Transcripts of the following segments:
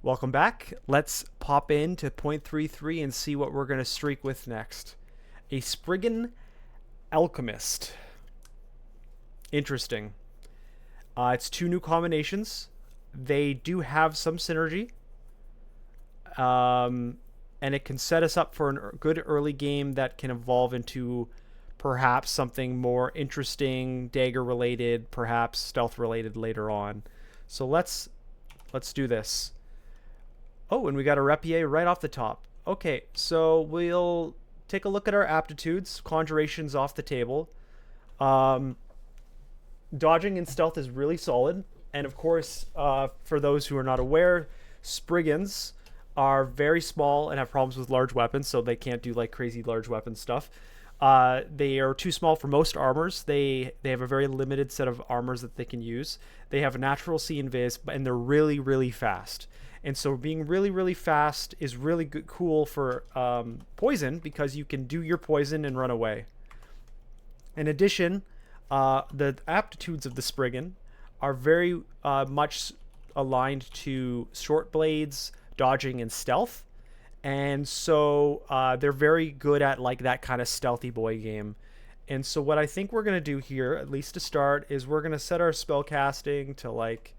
Welcome back. Let's pop into 0.33 and see what we're going to streak with next. A Spriggan Alchemist. Interesting. It's two new combinations. They do have some synergy. And it can set us up for a good early game that can evolve into perhaps something more interesting, dagger related, perhaps stealth related later on. So let's do this. Oh, and we got a Rapier right off the top. Okay, so we'll take a look at our aptitudes. Conjuration's off the table. Dodging and stealth is really solid. And of course, for those who are not aware, Spriggans are very small and have problems with large weapons, so they can't do like crazy large weapon stuff. They are too small for most armors. They have a very limited set of armors that they can use. They have a natural C invis, and they're really, really fast. And so being really, really fast is really good, cool for poison, because you can do your poison and run away. In addition, the aptitudes of the Spriggan are very much aligned to short blades, dodging, and stealth. And so they're very good at like that kind of stealthy boy game. And so what I think we're going to do here, at least to start, is we're going to set our spell casting to like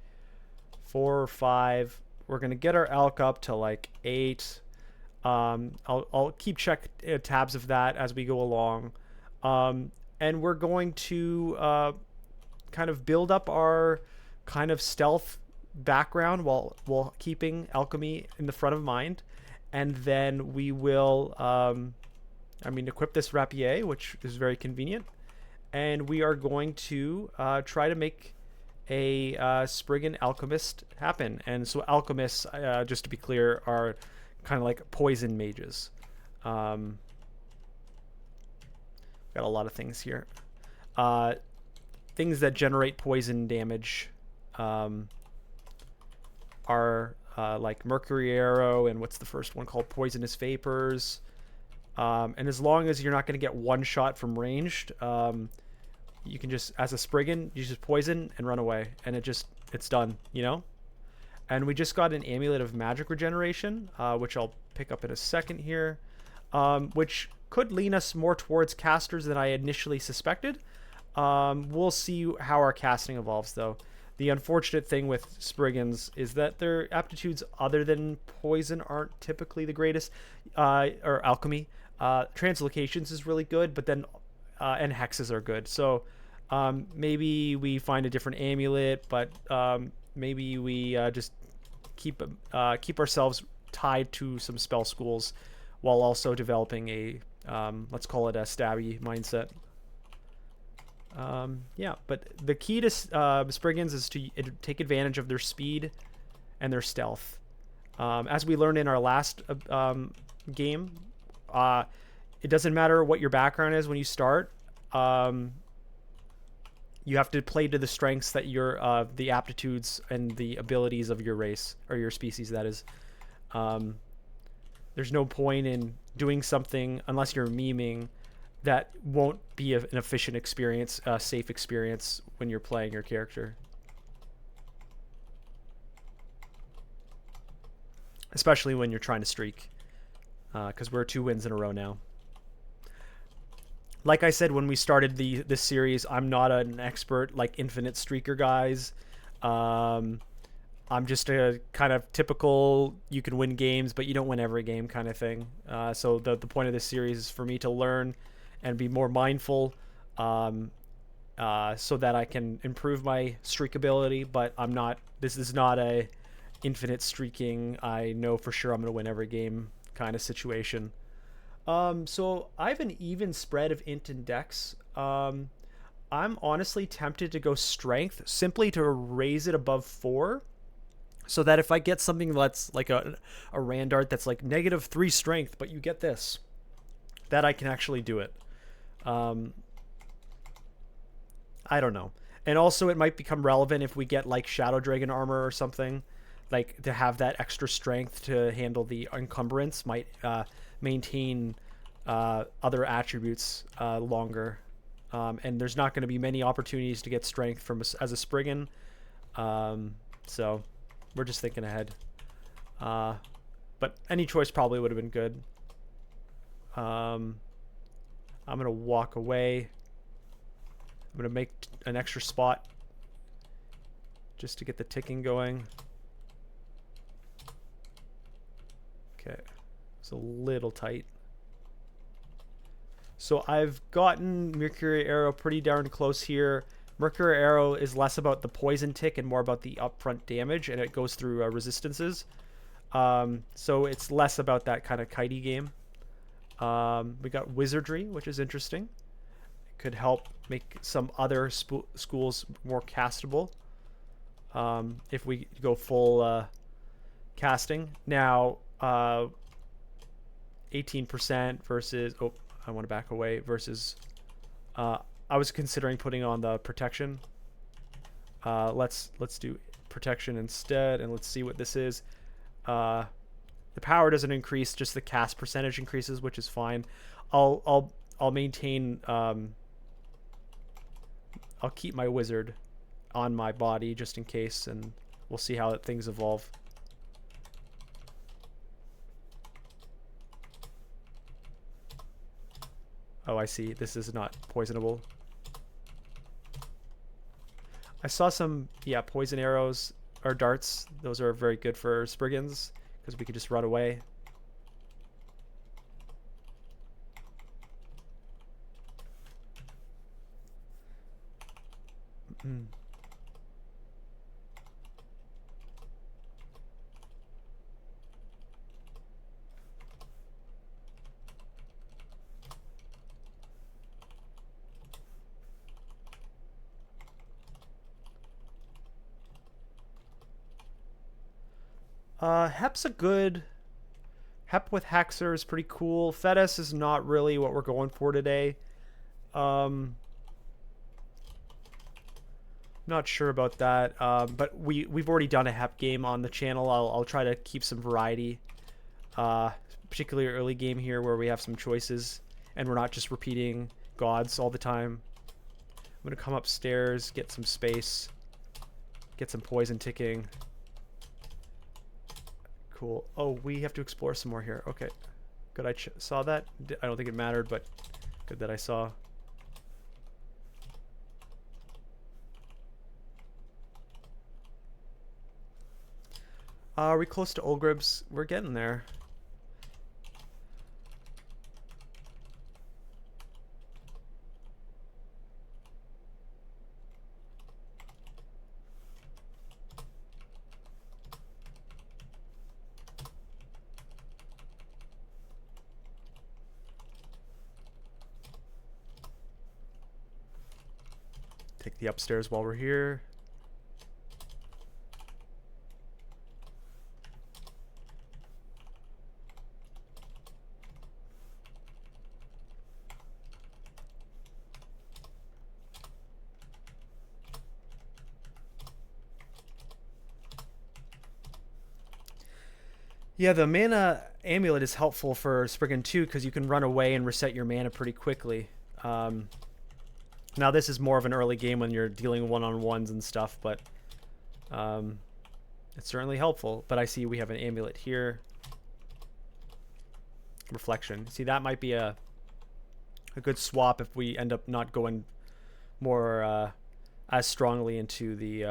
4 or 5. We're going to get our Alch up to like 8. I'll keep tabs of that as we go along. And we're going to kind of build up our kind of stealth background while keeping alchemy in the front of mind. And then we will, equip this Rapier, which is very convenient. And we are going to try to make a Spriggan Alchemist happen. And so Alchemists, just to be clear, are kind of like poison mages. Got a lot of things here. Things that generate poison damage are like Mercury Arrow, and what's the first one called? Poisonous Vapors. And as long as you're not going to get one shot from ranged, you can just, as a Spriggan, you just poison and run away, and it's done, you know? And we just got an Amulet of Magic Regeneration, which I'll pick up in a second here, which could lean us more towards casters than I initially suspected. We'll see how our casting evolves, though. The unfortunate thing with Spriggans is that their aptitudes other than poison aren't typically the greatest, or alchemy. Translocations is really good, but then and hexes are good. So maybe we find a different amulet, but maybe we just keep ourselves tied to some spell schools while also developing a let's call it a stabby mindset. But the key to Spriggans is to take advantage of their speed and their stealth. As we learned in our last game, it doesn't matter what your background is when you start. You have to play to the strengths that your the aptitudes and the abilities of your race, or your species, that is. There's no point in doing something unless you're memeing that won't be an efficient experience, safe experience when you're playing your character. Especially when you're trying to streak, because we're 2 wins in a row now. Like I said when we started this series, I'm not an expert like Infinite Streaker guys. I'm just a kind of typical, you can win games, but you don't win every game kind of thing. So the point of this series is for me to learn and be more mindful, so that I can improve my streak ability. But this is not a infinite streaking, I know for sure I'm going to win every game kind of situation. So I have an even spread of int and dex. I'm honestly tempted to go strength simply to raise it above 4. So that if I get something that's like a Randart that's like -3 strength, but you get this, that I can actually do it. I don't know. And also it might become relevant if we get like Shadow Dragon armor or something, like to have that extra strength to handle the encumbrance might maintain other attributes longer. And there's not going to be many opportunities to get strength as a Spriggan. So we're just thinking ahead. But any choice probably would have been good. I'm going to walk away. I'm going to make an extra spot just to get the ticking going. Okay, it's a little tight. So I've gotten Mercury Arrow pretty darn close here. Mercury Arrow is less about the poison tick and more about the upfront damage, and it goes through resistances. So it's less about that kind of kitey game. We got Wizardry, which is interesting. It could help make some other schools more castable if we go full casting. Now, 18% versus... Oh, I want to back away. Versus... I was considering putting on the protection. Let's do protection instead, and let's see what this is. The power doesn't increase, just the cast percentage increases, which is fine. I'll maintain. I'll keep my wizard on my body just in case, and we'll see how things evolve. Oh, I see. This is not poisonable. I saw some, yeah, poison arrows or darts. Those are very good for Spriggans because we could just run away. Hep's a good... Hep with Hexer is pretty cool. Thetis is not really what we're going for today. Not sure about that. But we've already done a Hep game on the channel. I'll try to keep some variety. Particularly early game here where we have some choices and we're not just repeating gods all the time. I'm going to come upstairs, get some space, get some poison ticking. Cool. Oh, we have to explore some more here. Okay. Good, I saw that. I don't think it mattered, but good that I saw. Are we close to Olgribs? We're getting there. Take the upstairs while we're here. Yeah, the mana amulet is helpful for Spriggan too because you can run away and reset your mana pretty quickly. Now this is more of an early game when you're dealing one-on-ones and stuff, but it's certainly helpful. But I see we have an amulet here. Reflection. See, that might be a good swap if we end up not going more as strongly into the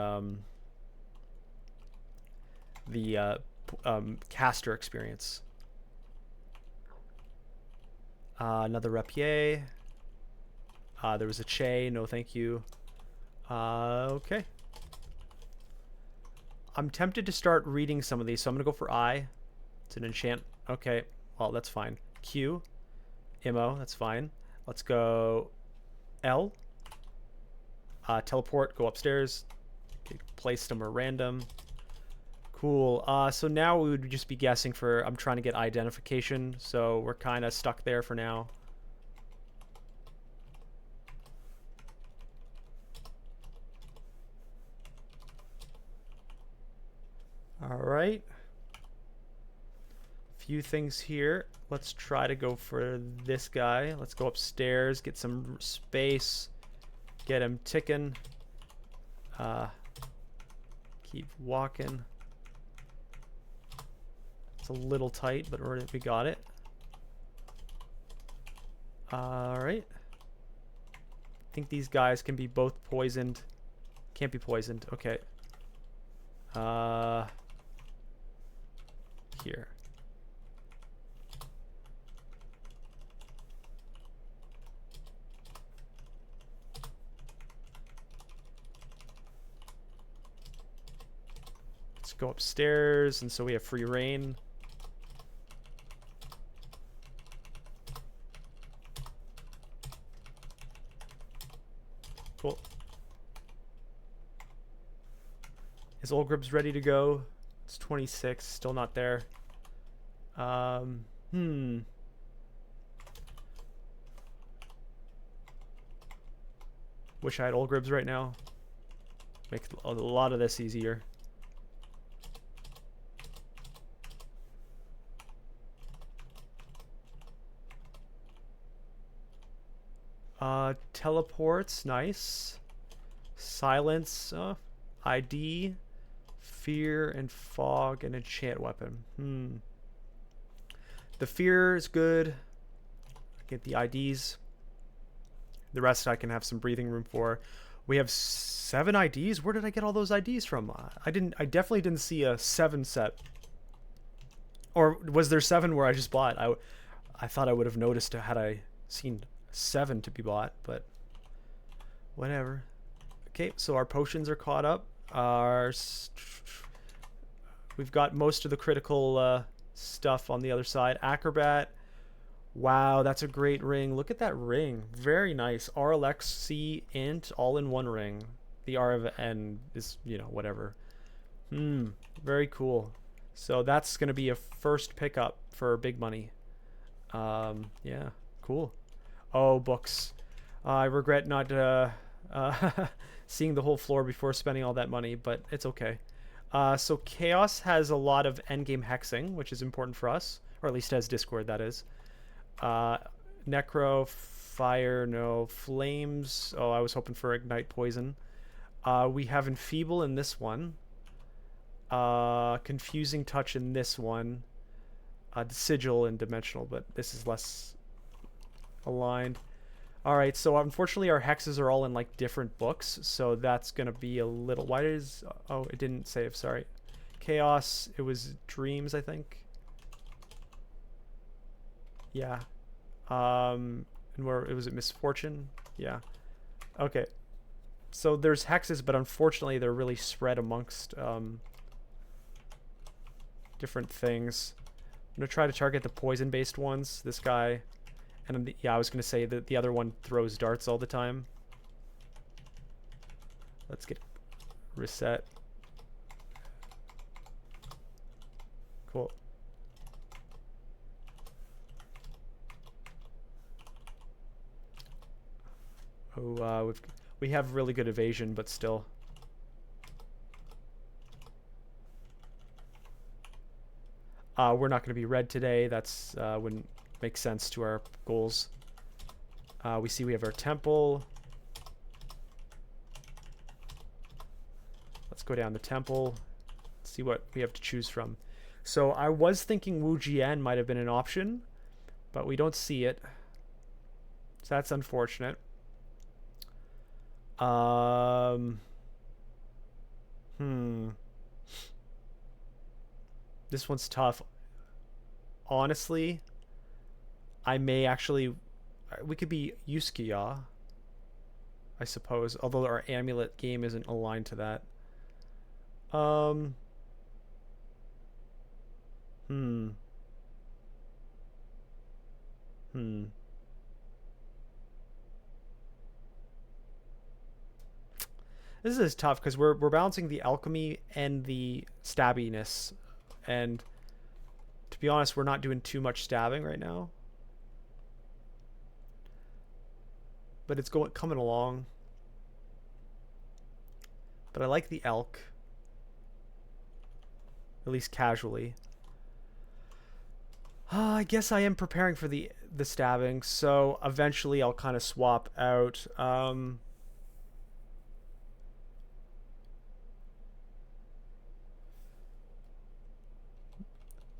caster experience. Another Rapier. There was a Che. No, thank you. Okay. I'm tempted to start reading some of these, so I'm going to go for I. It's an enchant. Okay. Well, that's fine. Q. Immo. That's fine. Let's go L. Teleport. Go upstairs. Okay, place somewhere random. Cool. So now we would just be guessing for... I'm trying to get identification, so we're kind of stuck there for now. All right. Few things here. Let's try to go for this guy. Let's go upstairs, get some space, get him ticking. Keep walking. It's a little tight, but we got it. Alright. I think these guys can be both poisoned. Can't be poisoned. Okay. Here. Let's go upstairs, and so we have free reign. Cool. Is Olgrib's ready to go? It's 26, still not there. Wish I had Olgrib's right now. Make a lot of this easier. Teleports, nice. Silence, ID, fear, and fog, and enchant weapon. The fear is good. Get the IDs. The rest I can have some breathing room for. We have 7 IDs. Where did I get all those IDs from? I definitely didn't see a 7 set. Or was there 7 where I just bought? I thought I would have noticed had I seen 7 to be bought, but whatever. Okay, so our potions are caught up. We've got most of the critical stuff on the other side. Acrobat. Wow, that's a great ring. Look at that ring. Very nice. RLXC int all in one ring. The R of N is, you know, whatever. Very cool. So that's going to be a first pickup for big money. Yeah, cool. Oh, books. I regret not seeing the whole floor before spending all that money, but it's okay. So Chaos has a lot of endgame hexing, which is important for us, or at least as Discord, that is. Necro, fire, no. Flames. Oh, I was hoping for ignite poison. We have enfeeble in this one. Confusing touch in this one. Sigil and dimensional, but this is less aligned. All right, so unfortunately our hexes are all in like different books, so that's gonna be a little. Why does? Oh, it didn't save. Sorry. Chaos. It was dreams, I think. Yeah. And where it was, it misfortune. Yeah. Okay. So there's hexes, but unfortunately they're really spread amongst different things. I'm gonna try to target the poison-based ones. This guy. And yeah, I was going to say that the other one throws darts all the time. Let's get reset. Cool. Oh, we have really good evasion, but still. We're not going to be red today. That's wouldn't make sense to our goals. We see we have our temple. Let's go down the temple. See what we have to choose from. So I was thinking Wu Jian might have been an option, but we don't see it. So that's unfortunate. This one's tough. Honestly, I may actually... We could be Uskayaw, I suppose. Although our amulet game isn't aligned to that. This is tough because we're balancing the alchemy and the stabbiness, and to be honest, we're not doing too much stabbing right now. But it's coming along. But I like the elk, at least casually. I guess I am preparing for the stabbing, so eventually I'll kind of swap out.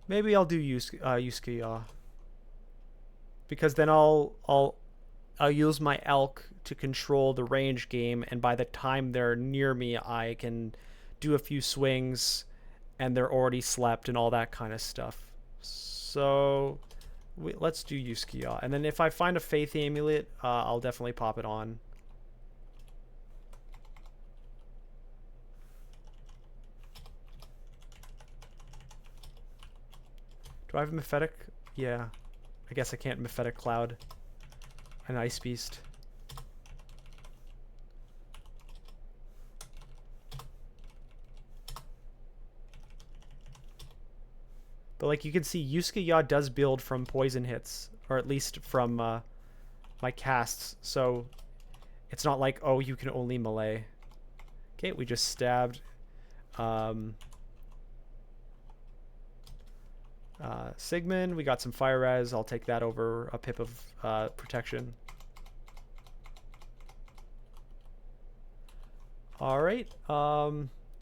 Maybe I'll do Uskayaw. Because then I'll use my elk to control the range game, and by the time they're near me, I can do a few swings, and they're already slept and all that kind of stuff. So let's do Uskayaw, and then if I find a Faith Amulet, I'll definitely pop it on. Do I have a Mephetic? Yeah. I guess I can't Mephetic Cloud an Ice Beast. But like you can see, Uskayaw does build from poison hits, or at least from my casts. So it's not like, oh, you can only melee. Okay, we just stabbed. Sigmund, we got some fire res. I'll take that over a pip of protection. Alright.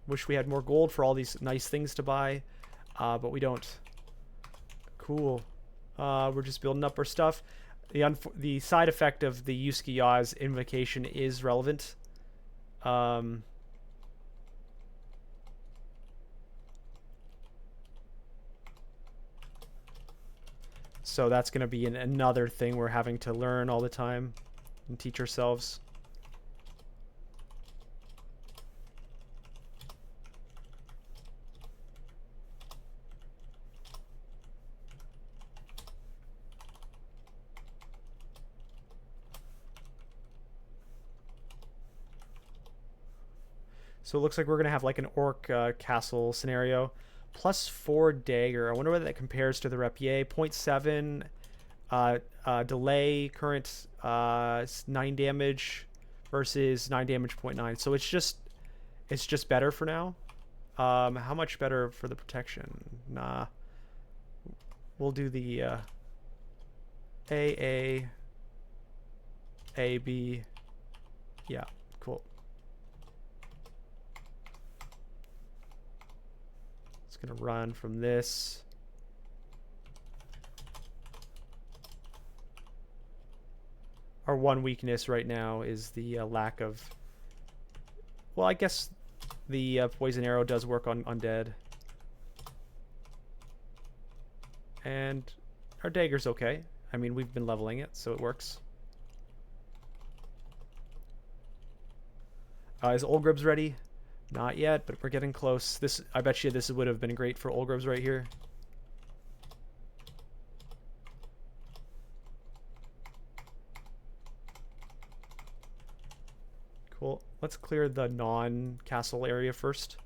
Wish we had more gold for all these nice things to buy, but we don't. Cool. We're just building up our stuff. The side effect of the Uskayaw's invocation is relevant. So that's going to be another thing we're having to learn all the time and teach ourselves. So it looks like we're going to have like an orc castle scenario. +4 dagger. I wonder whether that compares to the Rapier. 0.7 delay, current 9 damage versus 9 damage 0.9. So it's just better for now. How much better for the protection? Nah. We'll do the A, B. Yeah, cool. Gonna run from this. Our one weakness right now is the lack of, well, I guess the poison arrow does work on undead, and our dagger's okay. I mean, we've been leveling it, so it works. Is Olgrub's ready? Not yet, but we're getting close. This, I bet you this would have been great for Olgrub's right here. Cool. Let's clear the non-castle area first.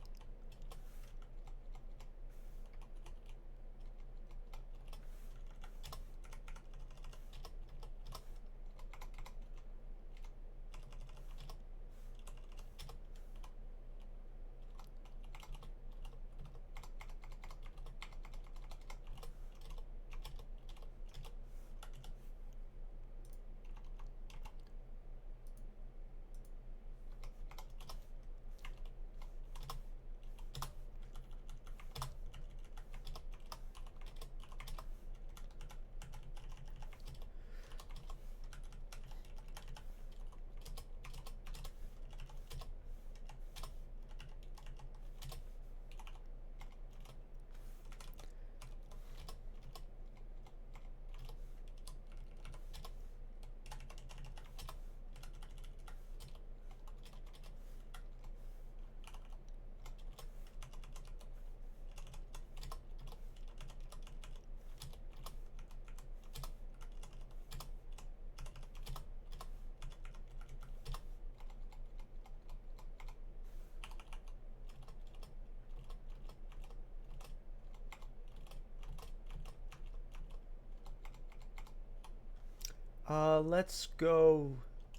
Let's go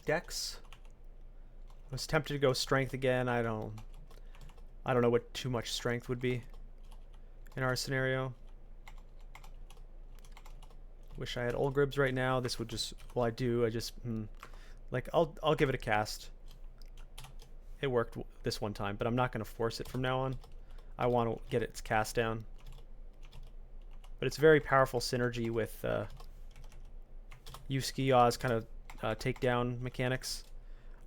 Dex. I was tempted to go Strength again. I don't know what too much Strength would be in our scenario. Wish I had Olgribs right now. This would just, well, I do. I just like I'll give it a cast. It worked this one time, but I'm not going to force it from now on. I want to get its cast down. But it's very powerful synergy with Uskayaw's kind of takedown mechanics.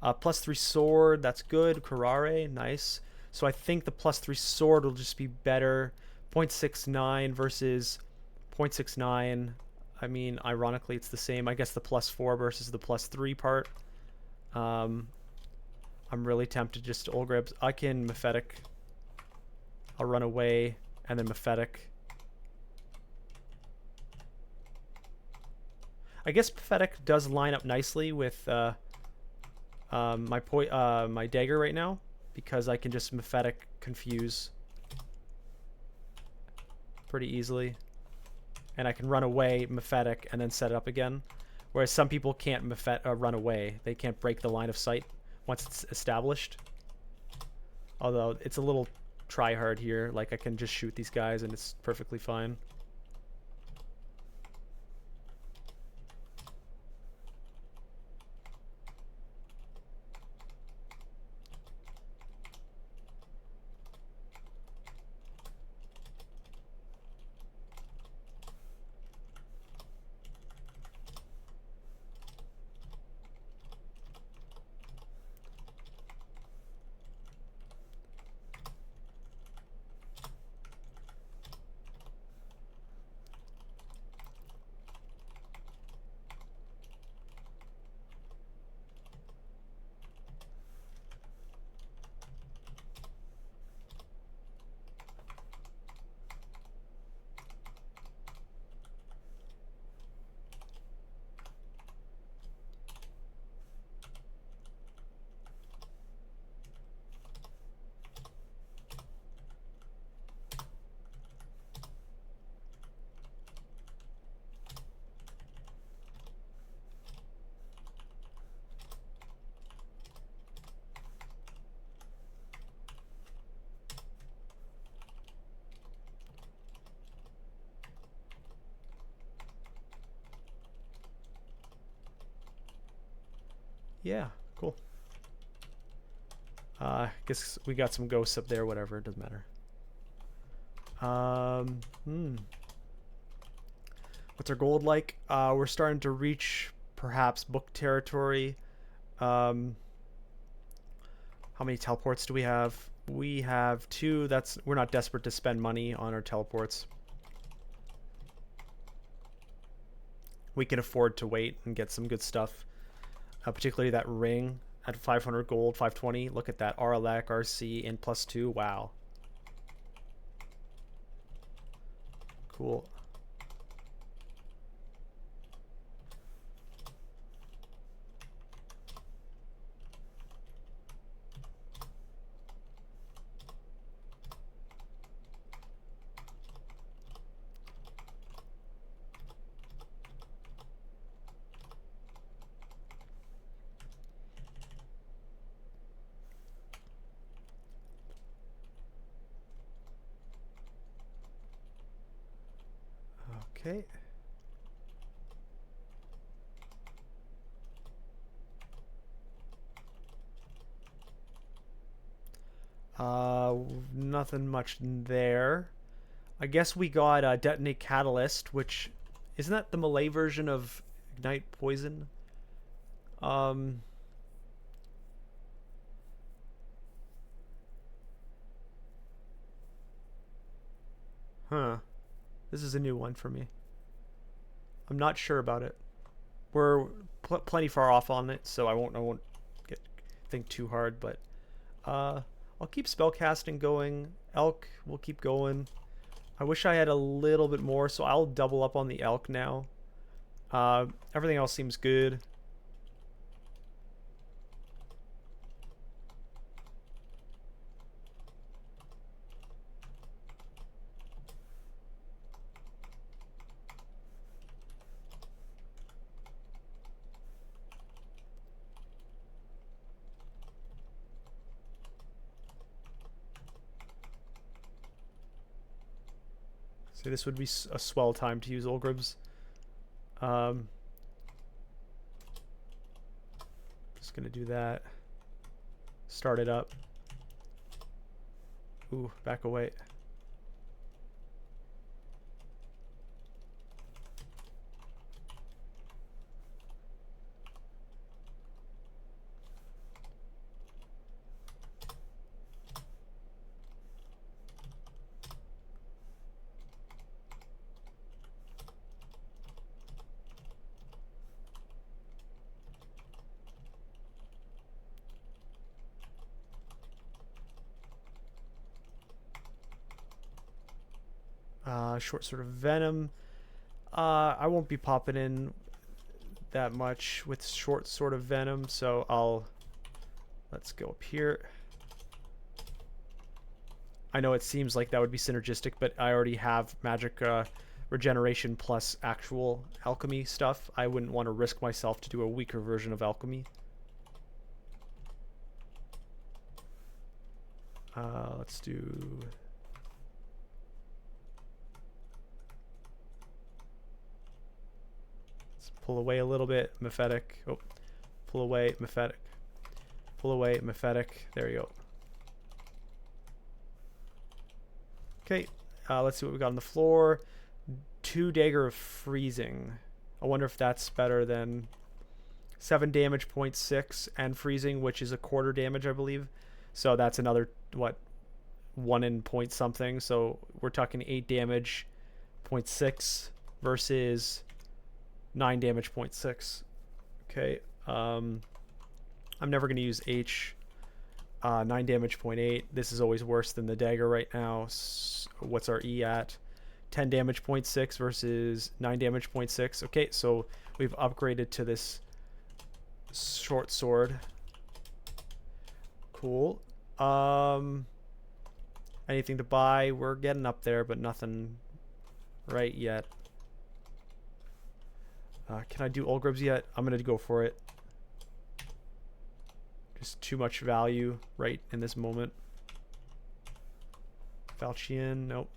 +3 sword, that's good. Kurare, nice. So I think the +3 sword will just be better. 0.69 versus 0.69. I mean, ironically, it's the same. I guess the +4 versus the +3 part. I'm really tempted just to Olgribs. I can Mephetic. I'll run away and then Mephetic. I guess Mephetic does line up nicely with my dagger right now, because I can just Mephetic confuse pretty easily, and I can run away Mephetic and then set it up again. Whereas some people can't run away; they can't break the line of sight once it's established. Although it's a little try hard here, like I can just shoot these guys and it's perfectly fine. Yeah, cool. Guess we got some ghosts up there, whatever, it doesn't matter. What's our gold like? We're starting to reach perhaps book territory. How many teleports do we have? We have 2. We're not desperate to spend money on our teleports. We can afford to wait and get some good stuff. Particularly that ring at 500 gold, 520. Look at that. RLAC, RC, and +2. Wow. Cool. Okay. Nothing much there. I guess we got Detonate Catalyst, which isn't that the Malay version of Ignite Poison? Huh. This is a new one for me. I'm not sure about it. We're plenty far off on it, so I won't think too hard. But I'll keep spellcasting going. Elk will keep going. I wish I had a little bit more, so I'll double up on the Elk now. Everything else seems good. So this would be a swell time to use Olgribs. Just gonna do that. Start it up. Ooh, back away. Short Sword of Venom. I won't be popping in that much with Short Sword of Venom, so let's go up here. I know it seems like that would be synergistic, but I already have magic regeneration plus actual alchemy stuff. I wouldn't want to risk myself to do a weaker version of alchemy. Let's do... Let's pull away a little bit. Mephetic. Oh, pull away. Mephetic. Pull away. Mephetic. There you go. Okay, let's see what we got on the floor. 2 Dagger of Freezing. I wonder if that's better than 7 damage, 0.6, and freezing, which is a quarter damage, I believe. So that's another, what, 1 in point something. So we're talking 8 damage, 0.6 versus 9 damage, 0.6. Okay, I'm never going to use H. 9 damage, 0.8. This is always worse than the dagger right now. What's our E at? 10 damage, 0.6 versus 9 damage, 0.6. Okay, so we've upgraded to this short sword. Cool. Anything to buy? We're getting up there, but nothing right yet. Can I do Olgribs yet? I'm going to go for it. Just too much value right in this moment. Falchion, nope.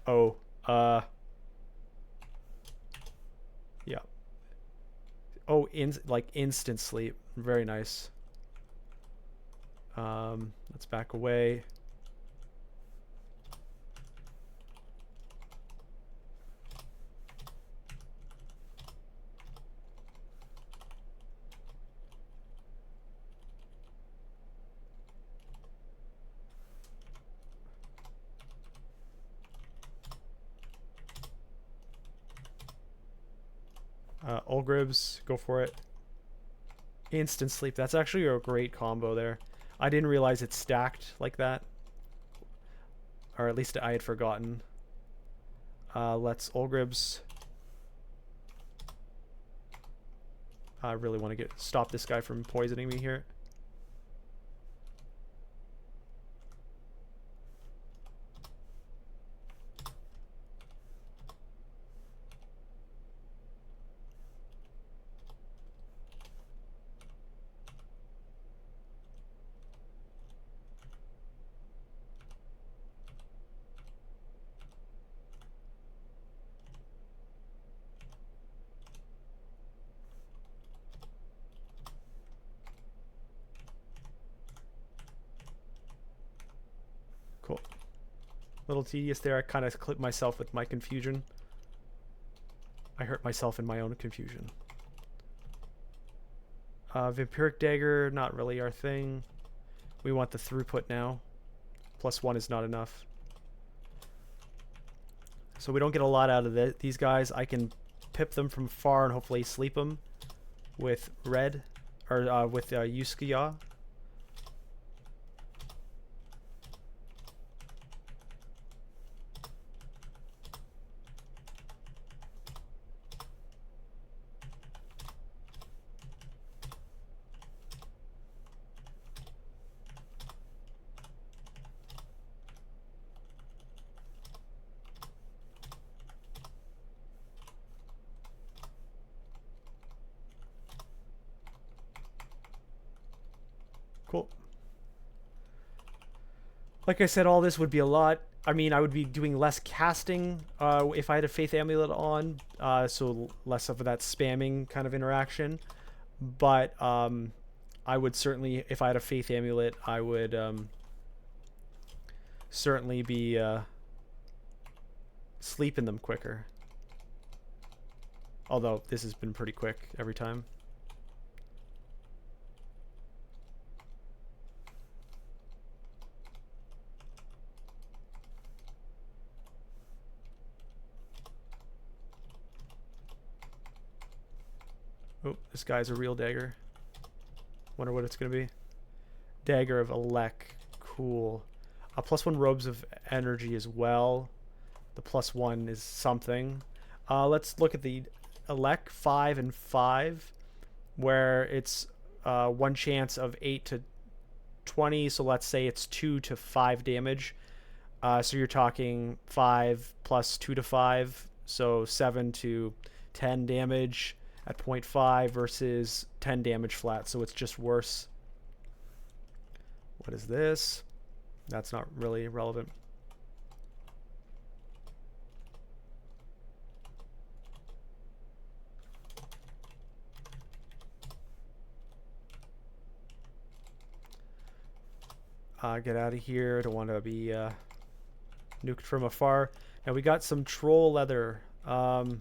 Oh, yeah. Oh, like instant sleep. Very nice. Let's back away. Olgribs, go for it. Instant sleep. That's actually a great combo there. I didn't realize it stacked like that. Or at least I had forgotten. Let's Olgribs. I really want to stop this guy from poisoning me here. Cool. Little tedious there. I kind of clipped myself with my confusion. I hurt myself in my own confusion. Vampiric Dagger, not really our thing. We want the throughput now. +1 is not enough. So we don't get a lot out of these guys. I can pip them from far and hopefully sleep them with red, or with Uskayaw. Cool. Like I said, all this would be a lot. I mean, I would be doing less casting if I had a Faith Amulet on, so less of that spamming kind of interaction. But I would certainly, if I had a Faith Amulet, I would certainly be sleeping them quicker. Although this has been pretty quick every time. Oh, This guy's a real dagger. Wonder what it's gonna be. Dagger of Elec. Cool. +1 robes of energy as well. The +1 is something. Let's look at the Elec 5 and 5, where it's 1 chance of 8 to 20. So let's say it's 2 to 5 damage. So you're talking 5 plus 2 to 5, so 7 to 10 damage at 0.5 versus 10 damage flat, so it's just worse. What is this? That's not really relevant. Get out of here. I don't want to be nuked from afar. Now we got some troll leather. We'll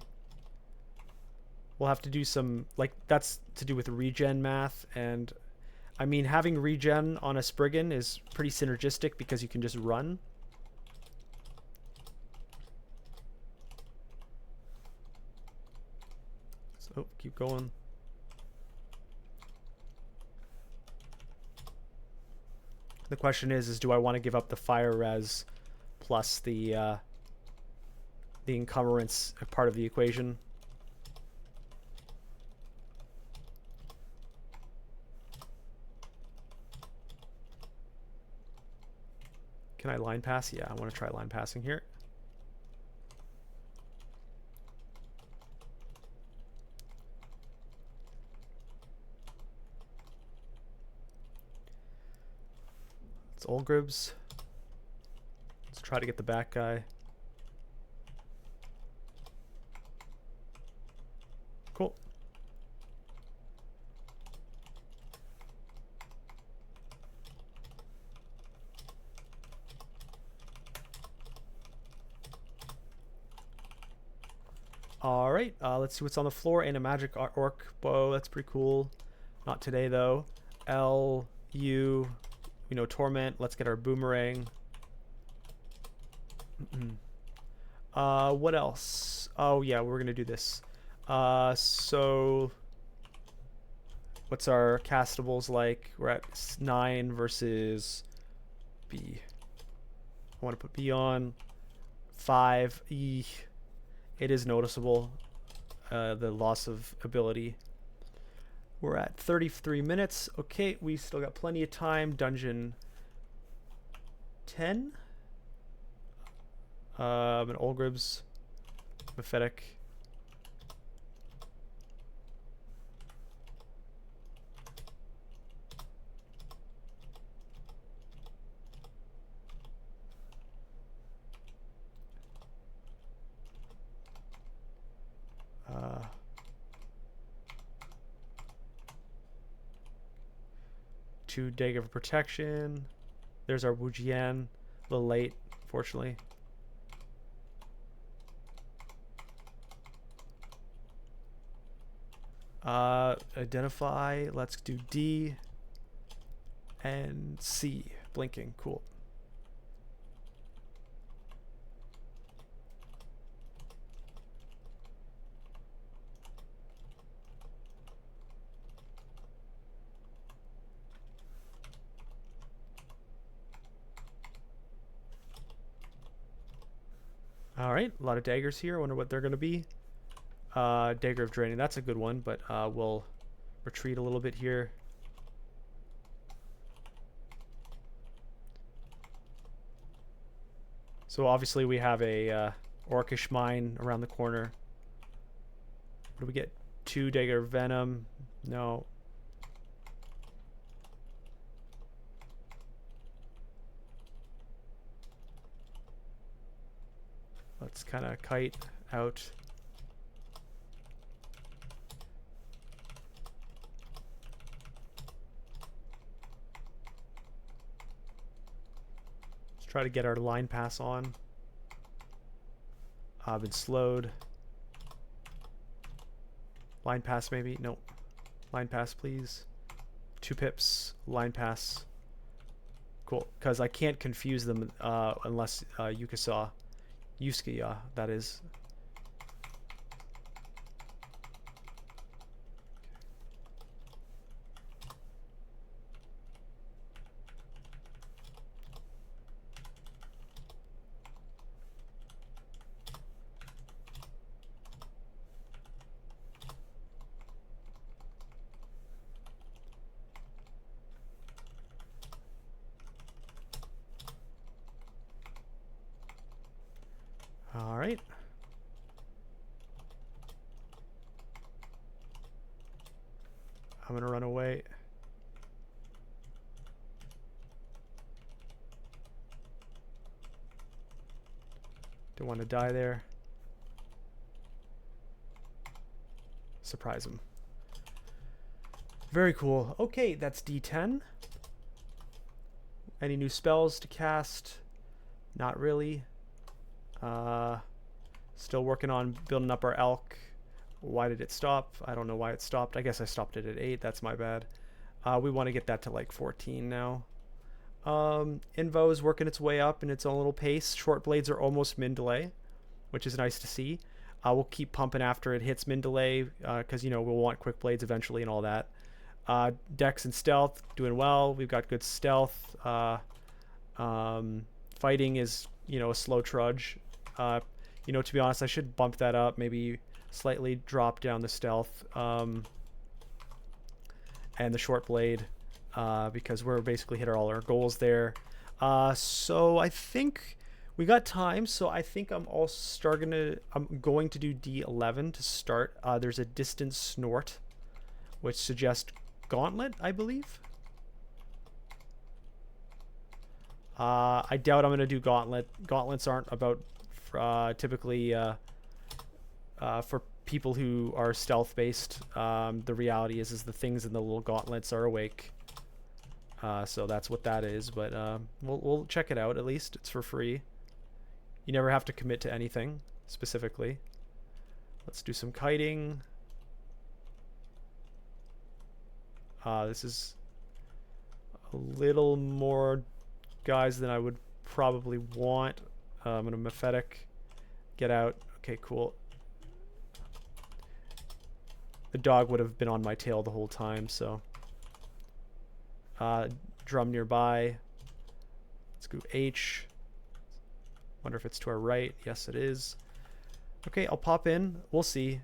have to do some, like, that's to do with regen math, and I mean, having regen on a Spriggan is pretty synergistic because you can just run. So keep going. The question is do I want to give up the fire res plus the encumbrance part of the equation? Can I line pass? Yeah, I want to try line passing here. It's Olgribs. Let's try to get the back guy. Cool. All right, let's see what's on the floor. And a magic orc bow. That's pretty cool. Not today though. L U, you know, torment. Let's get our boomerang. What else? Oh yeah, we're gonna do this. So what's our castables like? We're at 9 versus B. I want to put B on 5. It is noticeable, the loss of ability. We're at 33 minutes. Okay, we still got plenty of time. Dungeon 10. An Olgribs, Mephetic. Two Dagger of Protection. There's our Wujian. A little late, fortunately. Identify. Let's do D and C. Blinking. Cool. All right, a lot of daggers here. I wonder what they're going to be. Dagger of Draining, that's a good one, but we'll retreat a little bit here. So obviously we have a Orcish mine around the corner. What do we get? 2 Dagger of Venom. No. Let's kind of kite out. Let's try to get our line pass on. I've been slowed. Line pass maybe? Nope. Line pass please. 2 pips. Line pass. Cool. Because I can't confuse them unless Uskayaw, that is. All right. I'm gonna run away. Don't want to die there. Surprise him. Very cool. Okay, that's D10. Any new spells to cast? Not really. Still working on building up our elk. Why did it stop? I don't know why it stopped. I guess I stopped it at 8. That's my bad. We want to get that to like 14 now. Invo is working its way up in its own little pace. Short blades are almost min delay, which is nice to see. We'll keep pumping after it hits min delay because, you know, we'll want quick blades eventually and all that. Dex and stealth, doing well. We've got good stealth. Fighting is, you know, a slow trudge. You know, to be honest, I should bump that up. Maybe slightly drop down the stealth and the short blade because we're basically hit all our goals there. So I think we got time. So I think I'm going to do D11 to start. There's a distance snort, which suggests Gauntlet, I believe. I doubt I'm going to do Gauntlet. Gauntlets aren't about typically for people who are stealth based. The reality is the things in the little gauntlets are awake. So that's what that is. But we'll check it out at least. It's for free. You never have to commit to anything specifically. Let's do some kiting. This is a little more guys than I would probably want. I'm gonna Mephetic. Get out. Okay, cool. The dog would have been on my tail the whole time, so. Drum nearby. Let's go H. Wonder if it's to our right. Yes, it is. Okay, I'll pop in. We'll see.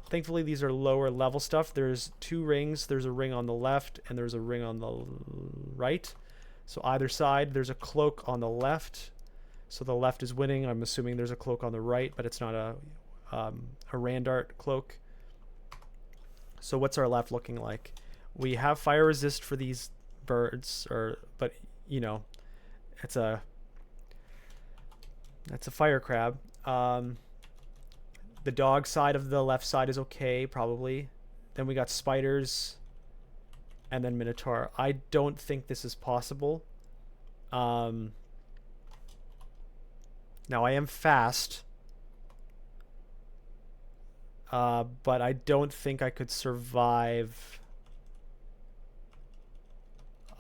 Thankfully, these are lower level stuff. There's 2 rings. There's a ring on the left, and there's a ring on the right. So either side, there's a cloak on the left. So the left is winning. I'm assuming there's a cloak on the right, but it's not a Randart cloak. So what's our left looking like? We have fire resist for these birds, but you know, that's a fire crab. The dog side of the left side is okay, probably. Then we got spiders, and then Minotaur. I don't think this is possible. Now I am fast, but I don't think I could survive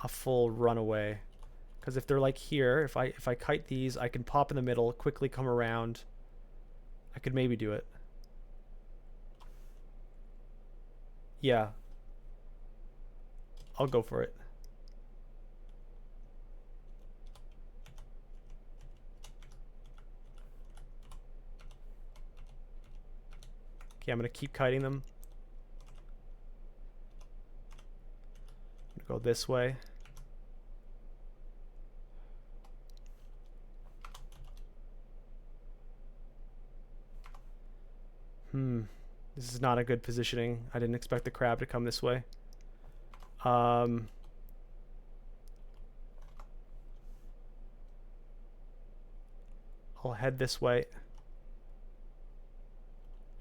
a full runaway. Because if they're like here, if I kite these, I can pop in the middle, quickly come around. I could maybe do it. Yeah. I'll go for it. Okay, I'm going to keep kiting them. I'm going to go this way. This is not a good positioning. I didn't expect the crab to come this way. I'll head this way.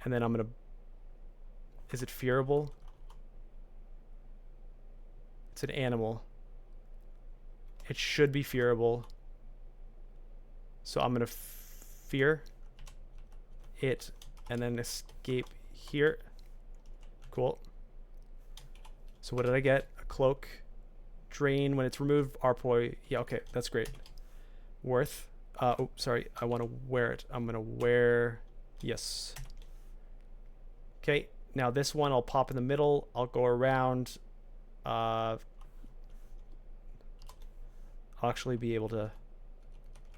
And then I'm going to... Is it fearable? It's an animal. It should be fearable. So I'm going to fear it and then escape here. Cool. So what did I get? A cloak. Drain when it's removed. Arpoi. Yeah, okay. That's great. Worth. Oh, sorry. I want to wear it. I'm going to wear... Yes. Okay. Now this one I'll pop in the middle. I'll go around. I'll actually be able to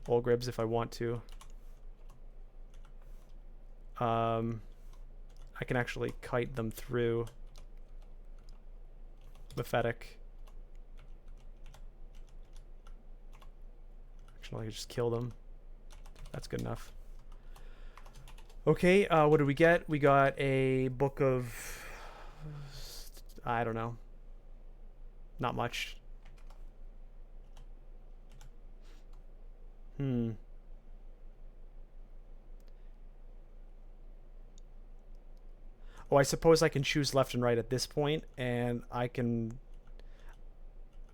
bull gribs if I want to. I can actually kite them through. Mephetic. Actually, I just kill them. That's good enough. Okay, what did we get? We got a book of... I don't know. Not much. Hmm. Oh, I suppose I can choose left and right at this point, and I can...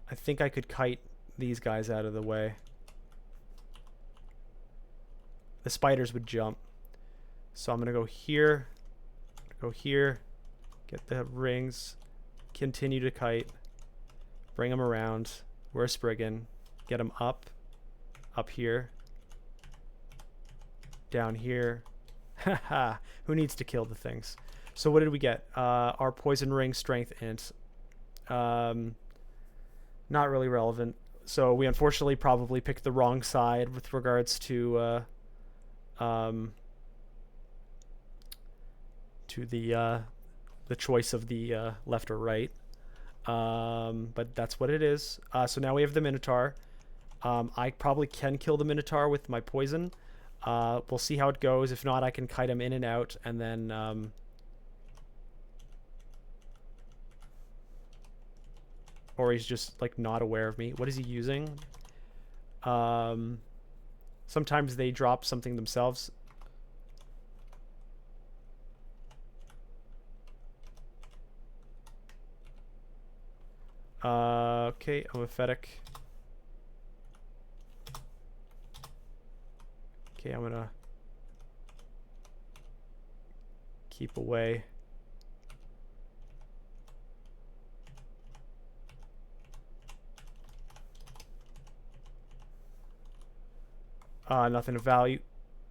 I think I could kite these guys out of the way. The spiders would jump. So I'm going to go here, get the rings, continue to kite, bring them around. Where's Spriggan? Get them up here, down here. Haha, who needs to kill the things? So what did we get? Our poison ring, strength, int. Not really relevant. So we unfortunately probably picked the wrong side with regards to the choice of the left or right. But that's what it is. So now we have the Minotaur. I probably can kill the Minotaur with my poison. We'll see how it goes. If not, I can kite him in and out, and then or he's just like not aware of me. What is he using? Sometimes they drop something themselves. Okay, Omophetic. Okay, I'm gonna keep away. Nothing of value.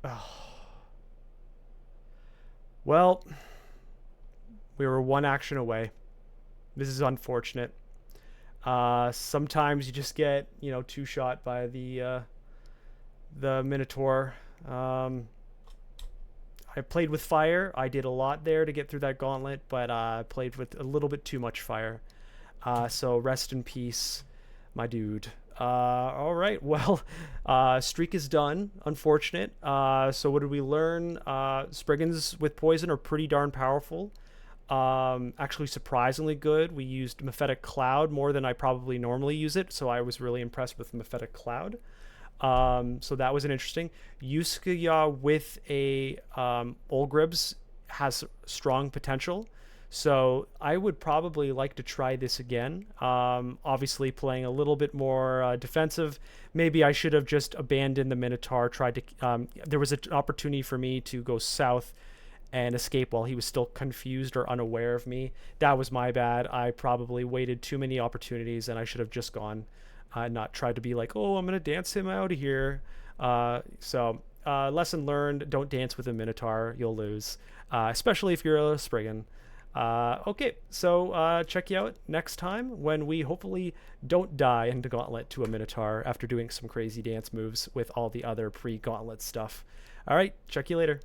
Oh. Well, we were one action away. This is unfortunate. Sometimes you just get, you know, two-shot by the Minotaur. I played with fire. I did a lot there to get through that gauntlet, but I played with a little bit too much fire. So rest in peace, my dude. All right, well, streak is done. Unfortunate. So what did we learn? Spriggans with poison are pretty darn powerful. Actually surprisingly good. We used Mephetic Cloud more than I probably normally use it, so I was really impressed with Mephetic Cloud. So that was an interesting. Uskayaw with a Olgribs has strong potential. So I would probably like to try this again. Obviously playing a little bit more defensive. Maybe I should have just abandoned the Minotaur, tried to... there was an opportunity for me to go south and escape while he was still confused or unaware of me. That was my bad. I probably waited too many opportunities, and I should have just gone, not tried to be like, oh, I'm going to dance him out of here. Lesson learned, don't dance with a Minotaur. You'll lose, especially if you're a Spriggan. Okay, so check you out next time when we hopefully don't die in the Gauntlet to a Minotaur after doing some crazy dance moves with all the other pre-Gauntlet stuff. All right, check you later.